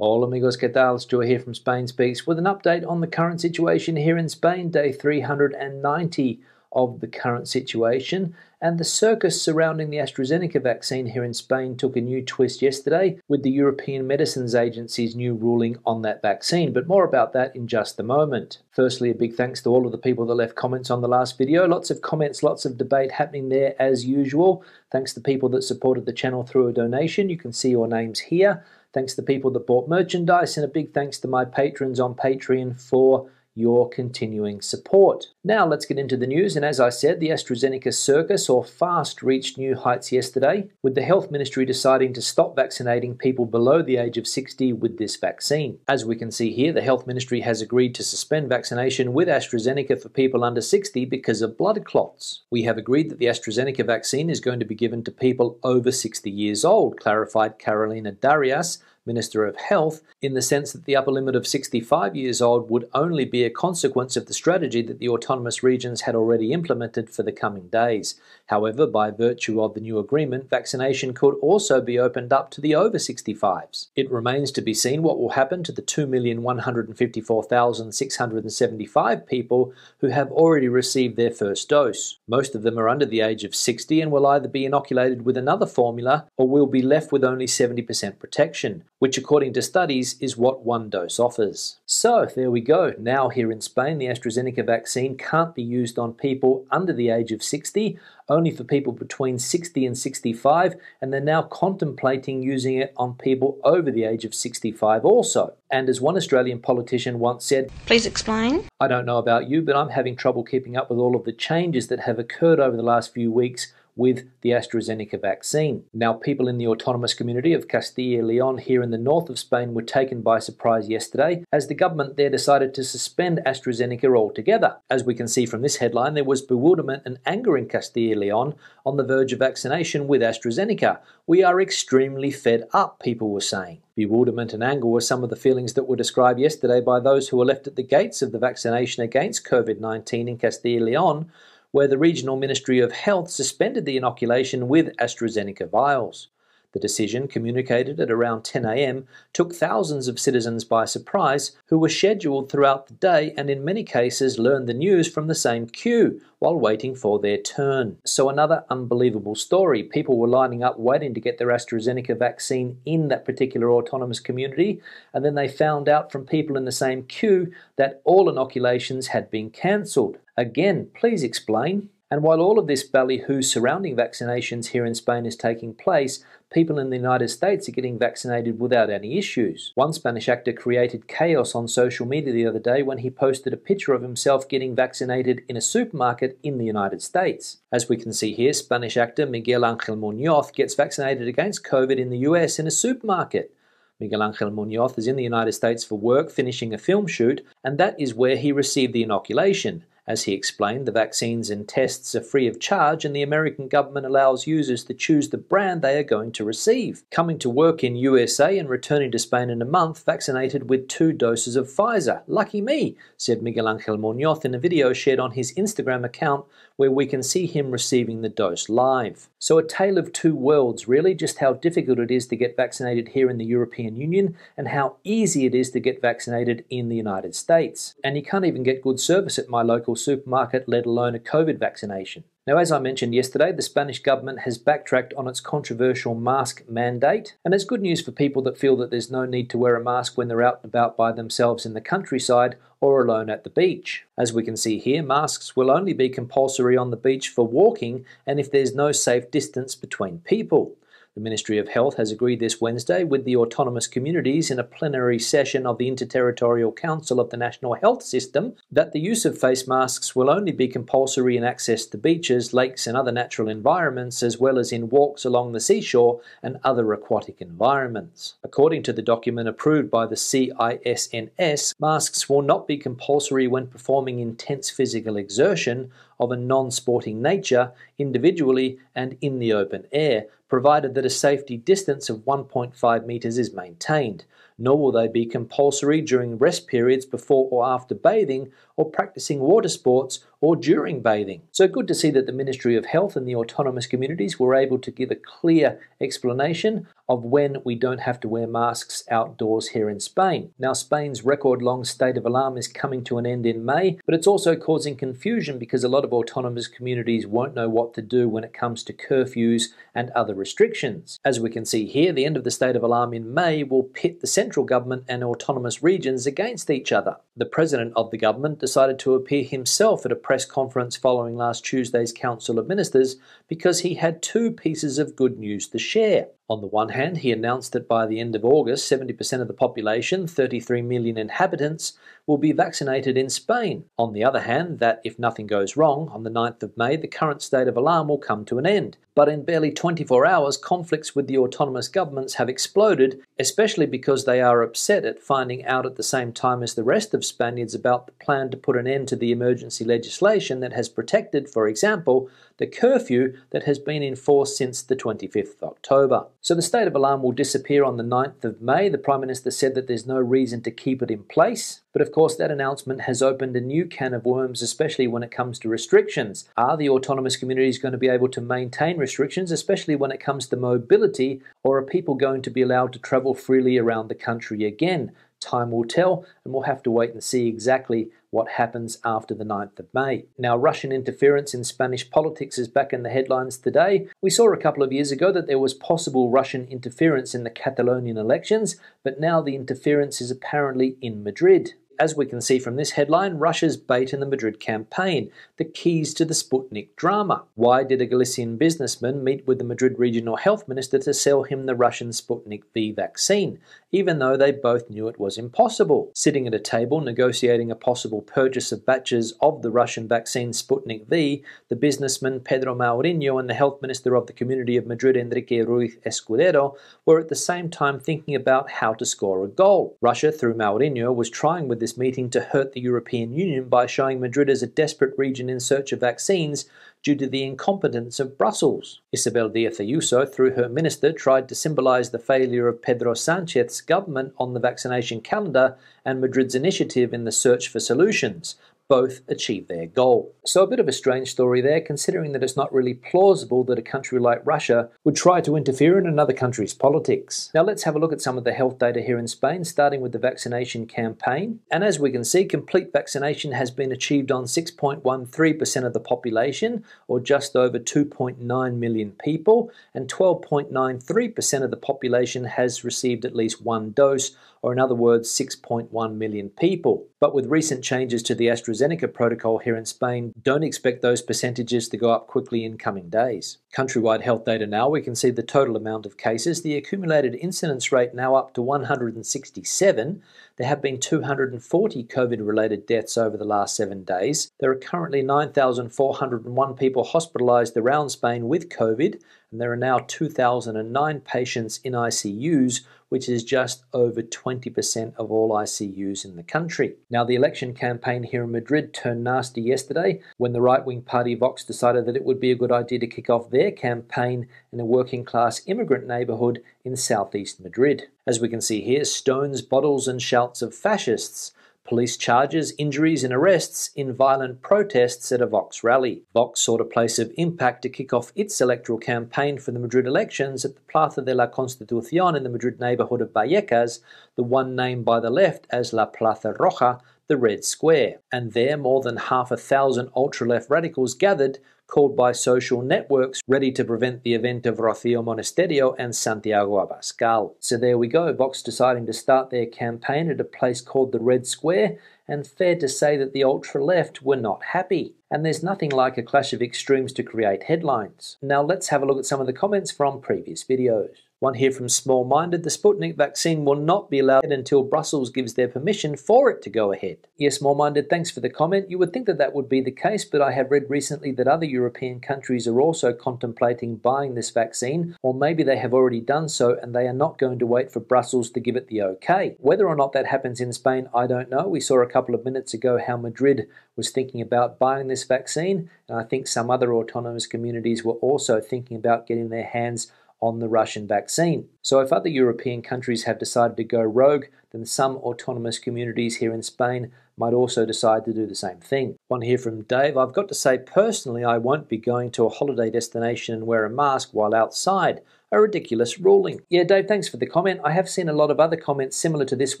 Hola amigos, ¿qué tal? It's Joy here from Spain Speaks with an update on the current situation here in Spain, day 390 of the current situation. And the circus surrounding the AstraZeneca vaccine here in Spain took a new twist yesterday with the European Medicines Agency's new ruling on that vaccine. But more about that in just a moment. Firstly, a big thanks to all of the people that left comments on the last video. Lots of comments, lots of debate happening there as usual. Thanks to people that supported the channel through a donation. You can see your names here. Thanks to people that bought merchandise, and a big thanks to my patrons on Patreon for your continuing support. Now let's get into the news, and as I said, the AstraZeneca circus or fast reached new heights yesterday, with the health ministry deciding to stop vaccinating people below the age of 60 with this vaccine. As we can see here, the health ministry has agreed to suspend vaccination with AstraZeneca for people under 60 because of blood clots. We have agreed that the AstraZeneca vaccine is going to be given to people over 60 years old, clarified Carolina Darias, Minister of Health, in the sense that the upper limit of 65 years old would only be a consequence of the strategy that the autonomous regions had already implemented for the coming days. However, by virtue of the new agreement, vaccination could also be opened up to the over 65s. It remains to be seen what will happen to the 2,154,675 people who have already received their first dose. Most of them are under the age of 60 and will either be inoculated with another formula or will be left with only 70% protection, which according to studies is what one dose offers. So there we go. Now here in Spain, the AstraZeneca vaccine can't be used on people under the age of 60, only for people between 60 and 65, and they're now contemplating using it on people over the age of 65 also. And as one Australian politician once said, "Please explain." I don't know about you, but I'm having trouble keeping up with all of the changes that have occurred over the last few weeks with the AstraZeneca vaccine. Now, people in the autonomous community of Castilla y Leon here in the north of Spain were taken by surprise yesterday as the government there decided to suspend AstraZeneca altogether. As we can see from this headline, there was bewilderment and anger in Castilla y Leon on the verge of vaccination with AstraZeneca. We are extremely fed up, people were saying. Bewilderment and anger were some of the feelings that were described yesterday by those who were left at the gates of the vaccination against COVID-19 in Castilla y Leon, where the Regional Ministry of Health suspended the inoculation with AstraZeneca vials. The decision, communicated at around 10 a.m, took thousands of citizens by surprise who were scheduled throughout the day and in many cases learned the news from the same queue while waiting for their turn. So another unbelievable story. People were lining up waiting to get their AstraZeneca vaccine in that particular autonomous community, and then they found out from people in the same queue that all inoculations had been cancelled. Again, please explain. And while all of this ballyhoo surrounding vaccinations here in Spain is taking place, people in the United States are getting vaccinated without any issues. One Spanish actor created chaos on social media the other day when he posted a picture of himself getting vaccinated in a supermarket in the United States. As we can see here, Spanish actor Miguel Ángel Muñoz gets vaccinated against COVID in the US in a supermarket. Miguel Ángel Muñoz is in the United States for work, finishing a film shoot, and that is where he received the inoculation. As he explained, the vaccines and tests are free of charge and the American government allows users to choose the brand they are going to receive. Coming to work in USA and returning to Spain in a month, vaccinated with 2 doses of Pfizer. Lucky me, said Miguel Ángel Muñoz in a video shared on his Instagram account where we can see him receiving the dose live. So a tale of two worlds really, just how difficult it is to get vaccinated here in the European Union and how easy it is to get vaccinated in the United States. And you can't even get good service at my local supermarket, let alone a COVID vaccination. Now, as I mentioned yesterday, the Spanish government has backtracked on its controversial mask mandate, and it's good news for people that feel that there's no need to wear a mask when they're out and about by themselves in the countryside or alone at the beach. As we can see here, masks will only be compulsory on the beach for walking and if there's no safe distance between people. The Ministry of Health has agreed this Wednesday with the autonomous communities in a plenary session of the Interterritorial Council of the National Health System that the use of face masks will only be compulsory in access to beaches, lakes and other natural environments, as well as in walks along the seashore and other aquatic environments. According to the document approved by the CISNS, masks will not be compulsory when performing intense physical exertion of a non-sporting nature, individually and in the open air, provided that a safety distance of 1.5 meters is maintained. Nor will they be compulsory during rest periods before or after bathing or practicing water sports or during bathing. So good to see that the Ministry of Health and the autonomous communities were able to give a clear explanation of when we don't have to wear masks outdoors here in Spain. Now, Spain's record-long state of alarm is coming to an end in May, but it's also causing confusion because a lot of autonomous communities won't know what to do when it comes to curfews and other restrictions. As we can see here, the end of the state of alarm in May will pit the central government and autonomous regions against each other. The president of the government decided to appear himself at a press conference following last Tuesday's Council of Ministers because he had two pieces of good news to share. On the one hand, he announced that by the end of August, 70% of the population, 33 million inhabitants, will be vaccinated in Spain. On the other hand, that if nothing goes wrong, on the 9th of May, the current state of alarm will come to an end. But in barely 24 hours, conflicts with the autonomous governments have exploded, especially because they are upset at finding out at the same time as the rest of Spaniards about the plan to put an end to the emergency legislation that has protected, for example, the curfew that has been in force since the 25th of October. So the state of alarm will disappear on the 9th of May. The Prime Minister said that there's no reason to keep it in place. But of course, that announcement has opened a new can of worms, especially when it comes to restrictions. Are the autonomous communities going to be able to maintain restrictions, especially when it comes to mobility, or are people going to be allowed to travel freely around the country again? Time will tell, and we'll have to wait and see exactly what happens after the 9th of May. Now, Russian interference in Spanish politics is back in the headlines today. We saw a couple of years ago that there was possible Russian interference in the Catalonian elections, but now the interference is apparently in Madrid. As we can see from this headline, Russia's bait in the Madrid campaign, the keys to the Sputnik drama. Why did a Galician businessman meet with the Madrid regional health minister to sell him the Russian Sputnik V vaccine, even though they both knew it was impossible? Sitting at a table negotiating a possible purchase of batches of the Russian vaccine Sputnik V, the businessman Pedro Mourinho and the health minister of the Community of Madrid, Enrique Ruiz Escudero, were at the same time thinking about how to score a goal. Russia, through Mourinho, was trying with this meeting to hurt the European Union by showing Madrid as a desperate region in search of vaccines due to the incompetence of Brussels. Isabel Díaz Ayuso, through her minister, tried to symbolise the failure of Pedro Sánchez's government on the vaccination calendar and Madrid's initiative in the search for solutions. Both achieved their goal. So a bit of a strange story there, considering that it's not really plausible that a country like Russia would try to interfere in another country's politics. Now let's have a look at some of the health data here in Spain, starting with the vaccination campaign. And as we can see, complete vaccination has been achieved on 6.13% of the population, or just over 2.9 million people, and 12.93% of the population has received at least one dose, or in other words, 6.1 million people. But with recent changes to the AstraZeneca protocol here in Spain, don't expect those percentages to go up quickly in coming days. Countrywide health data now, we can see the total amount of cases, the accumulated incidence rate now up to 167. There have been 240 COVID-related deaths over the last 7 days. There are currently 9,401 people hospitalised around Spain with COVID, and there are now 2,009 patients in ICUs, which is just over 20% of all ICUs in the country. Now, the election campaign here in Madrid turned nasty yesterday when the right-wing party Vox decided that it would be a good idea to kick off their campaign in a working-class immigrant neighbourhood in southeast Madrid. As we can see here, stones, bottles and shouts of fascists. Police charges, injuries and arrests in violent protests at a Vox rally. Vox sought a place of impact to kick off its electoral campaign for the Madrid elections at the Plaza de la Constitución in the Madrid neighbourhood of Vallecas, the one named by the left as La Plaza Roja, the Red Square. And there, more than 1,500 ultra-left radicals gathered, called by social networks, ready to prevent the event of Rocío Monasterio and Santiago Abascal. So there we go, Vox deciding to start their campaign at a place called the Red Square, and fair to say that the ultra-left were not happy. And there's nothing like a clash of extremes to create headlines. Now let's have a look at some of the comments from previous videos. One here from Small Minded, the Sputnik vaccine will not be allowed until Brussels gives their permission for it to go ahead. Yes, Small Minded, thanks for the comment. You would think that that would be the case, but I have read recently that other European countries are also contemplating buying this vaccine, or maybe they have already done so and they are not going to wait for Brussels to give it the okay. Whether or not that happens in Spain, I don't know. We saw a couple of minutes ago how Madrid was thinking about buying this vaccine, and I think some other autonomous communities were also thinking about getting their hands on the Russian vaccine. So if other European countries have decided to go rogue, then some autonomous communities here in Spain might also decide to do the same thing. One here from Dave. I've got to say, personally, I won't be going to a holiday destination and wear a mask while outside. A ridiculous ruling. Yeah, Dave, thanks for the comment. I have seen a lot of other comments similar to this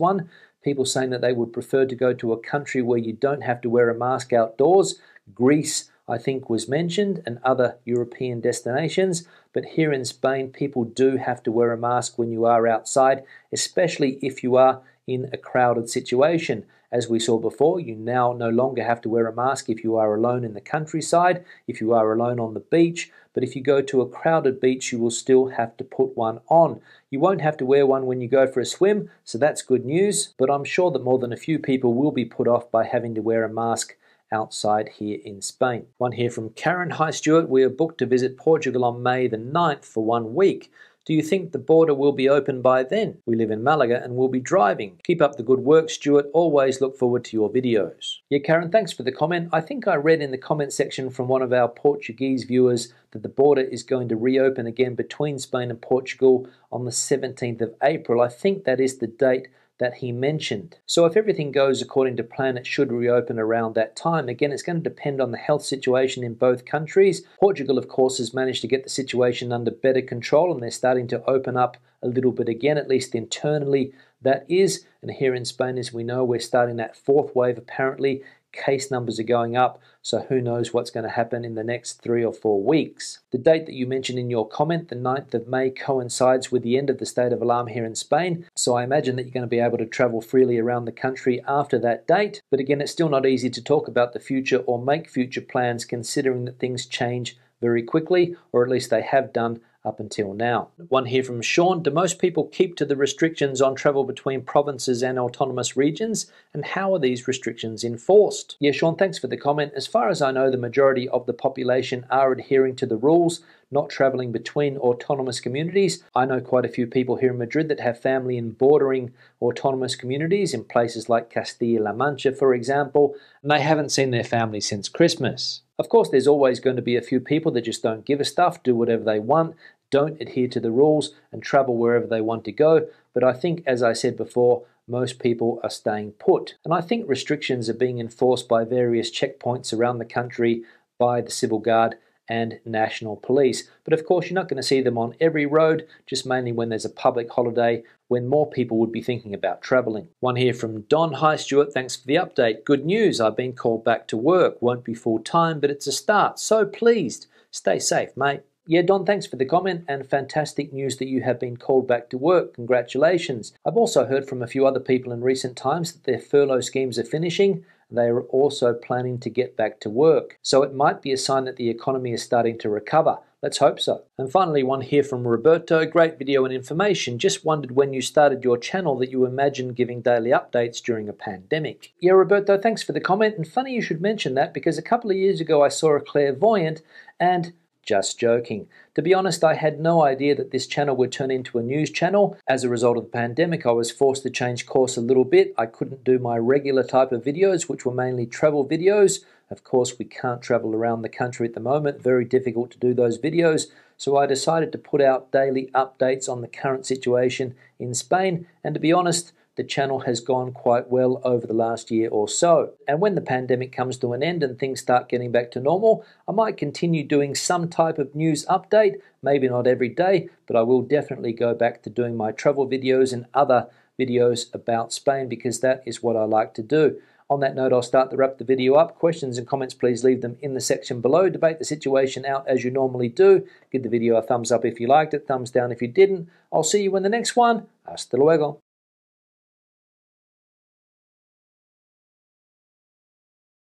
one. People saying that they would prefer to go to a country where you don't have to wear a mask outdoors. Greece, I think, was mentioned, and other European destinations. But here in Spain, people do have to wear a mask when you are outside, especially if you are in a crowded situation. As we saw before, you now no longer have to wear a mask if you are alone in the countryside, if you are alone on the beach, but if you go to a crowded beach, you will still have to put one on. You won't have to wear one when you go for a swim, so that's good news, but I'm sure that more than a few people will be put off by having to wear a mask outside here in Spain. One here from Karen. Hi Stuart, we are booked to visit Portugal on May the 9th for 1 week. Do you think the border will be open by then? We live in Malaga and we'll be driving. Keep up the good work, Stuart. Always look forward to your videos. Yeah, Karen, thanks for the comment. I think I read in the comment section from one of our Portuguese viewers that the border is going to reopen again between Spain and Portugal on the 17th of April. I think that is the date that he mentioned. So if everything goes according to plan, it should reopen around that time. Again, it's going to depend on the health situation in both countries. Portugal, of course, has managed to get the situation under better control, and they're starting to open up a little bit again, at least internally that is. And here in Spain, as we know, we're starting that fourth wave apparently. Case numbers are going up, so who knows what's going to happen in the next 3 or 4 weeks. The date that you mentioned in your comment, the 9th of May, coincides with the end of the state of alarm here in Spain, so I imagine that you're going to be able to travel freely around the country after that date. But again, it's still not easy to talk about the future or make future plans considering that things change very quickly, or at least they have done up until now. One here from Sean. Do most people keep to the restrictions on travel between provinces and autonomous regions? And how are these restrictions enforced? Yeah, Sean, thanks for the comment. As far as I know, the majority of the population are adhering to the rules, not traveling between autonomous communities. I know quite a few people here in Madrid that have family in bordering autonomous communities in places like Castilla-La Mancha, for example, and they haven't seen their family since Christmas. Of course, there's always going to be a few people that just don't give a stuff, do whatever they want, don't adhere to the rules, and travel wherever they want to go. But I think, as I said before, most people are staying put. And I think restrictions are being enforced by various checkpoints around the country by the Civil Guard and National Police. But of course, you're not going to see them on every road, just mainly when there's a public holiday, when more people would be thinking about travelling. One here from Don. Hi Stuart, thanks for the update. Good news, I've been called back to work. Won't be full time, but it's a start. So pleased. Stay safe, mate. Yeah, Don, thanks for the comment, and fantastic news that you have been called back to work. Congratulations. I've also heard from a few other people in recent times that their furlough schemes are finishing. They are also planning to get back to work. So it might be a sign that the economy is starting to recover. Let's hope so. And finally, one here from Roberto. Great video and information. Just wondered when you started your channel that you imagined giving daily updates during a pandemic. Yeah, Roberto, thanks for the comment. And funny you should mention that, because a couple of years ago I saw a clairvoyant and just joking. To be honest, I had no idea that this channel would turn into a news channel. As a result of the pandemic, I was forced to change course a little bit. I couldn't do my regular type of videos, which were mainly travel videos. Of course, we can't travel around the country at the moment. Very difficult to do those videos. So I decided to put out daily updates on the current situation in Spain. And to be honest, the channel has gone quite well over the last year or so. And when the pandemic comes to an end and things start getting back to normal, I might continue doing some type of news update, maybe not every day, but I will definitely go back to doing my travel videos and other videos about Spain, because that is what I like to do. On that note, I'll start to wrap the video up. Questions and comments, please leave them in the section below. Debate the situation out as you normally do. Give the video a thumbs up if you liked it, thumbs down if you didn't. I'll see you in the next one. Hasta luego.